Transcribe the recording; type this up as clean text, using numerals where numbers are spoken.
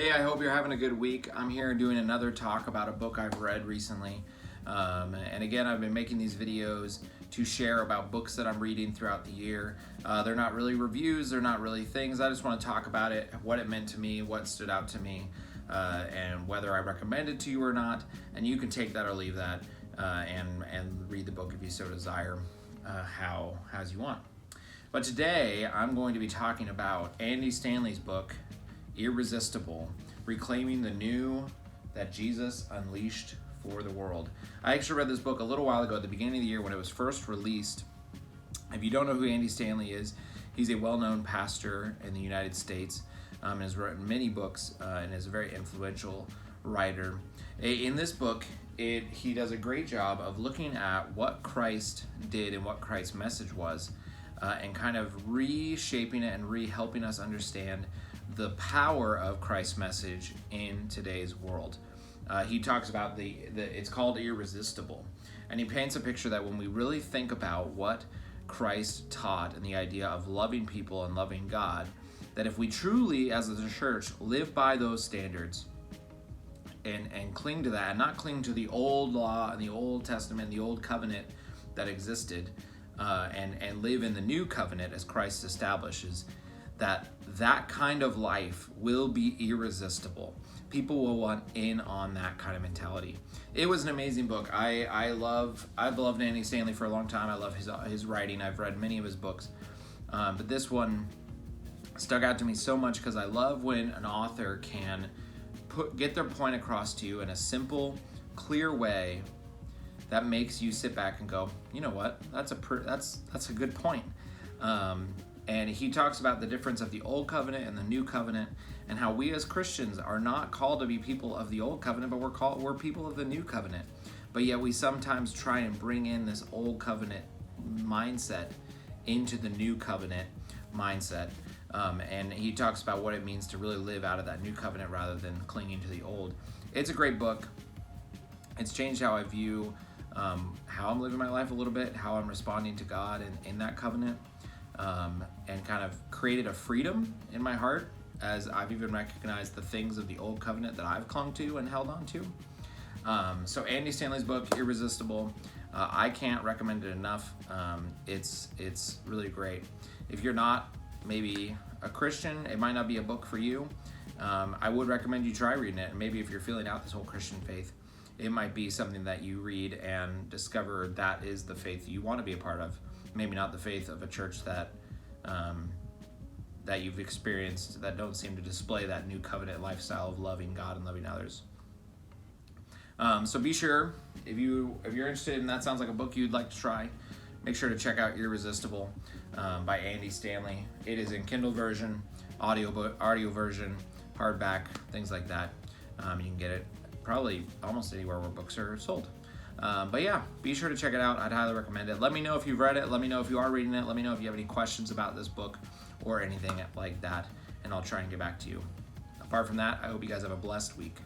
Hey, I hope you're having a good week. I'm here doing another talk about a book I've read recently. And again, I've been making these videos to share about books that I'm reading throughout the year. They're not really reviews, they're not really things. I just want to talk about it, what it meant to me, what stood out to me, and whether I recommend it to you or not. And you can take that or leave that and read the book if you so desire, as you want. But today, I'm going to be talking about Andy Stanley's book, Irresistible, Reclaiming the New that Jesus Unleashed for the World. I actually read this book a little while ago at the beginning of the year when it was first released. If you don't know who Andy Stanley is, he's a well-known pastor in the United States and has written many books and is a very influential writer. In this book, he does a great job of looking at what Christ did and what Christ's message was and kind of reshaping it and helping us understand the power of Christ's message in today's world. He talks about it's called Irresistible, and he paints a picture that when we really think about what Christ taught and the idea of loving people and loving God, that if we truly, as a church, live by those standards and cling to that, and not cling to the old law and the Old Testament, the old covenant that existed, and live in the new covenant as Christ establishes, that kind of life will be irresistible. People will want in on that kind of mentality. It was an amazing book. I've loved Andy Stanley for a long time. I love his writing. I've read many of his books, but this one stuck out to me so much because I love when an author can get their point across to you in a simple, clear way that makes you sit back and go, you know what? That's a good point. And he talks about the difference of the old covenant and the new covenant, and how we as Christians are not called to be people of the old covenant, but we're people of the new covenant. But yet we sometimes try and bring in this old covenant mindset into the new covenant mindset. And he talks about what it means to really live out of that new covenant rather than clinging to the old. It's a great book. It's changed how I view how I'm living my life a little bit, how I'm responding to God in that covenant. And kind of created a freedom in my heart as I've even recognized the things of the old covenant that I've clung to and held on to. So Andy Stanley's book, Irresistible, I can't recommend it enough. It's really great. If you're not maybe a Christian, it might not be a book for you. I would recommend you try reading it. And maybe if you're feeling out this whole Christian faith, it might be something that you read and discover that is the faith you want to be a part of. Maybe not the faith of a church that you've experienced that don't seem to display that new covenant lifestyle of loving God and loving others. So be sure, if you're interested and that sounds like a book you'd like to try, make sure to check out Irresistible by Andy Stanley. It is in Kindle version, audio version, hardback, things like that. You can get it probably almost anywhere where books are sold. But yeah, be sure to check it out. I'd highly recommend it. Let me know if you've read it. Let me know if you are reading it. Let me know if you have any questions about this book or anything like that, and I'll try and get back to you. Apart from that, I hope you guys have a blessed week.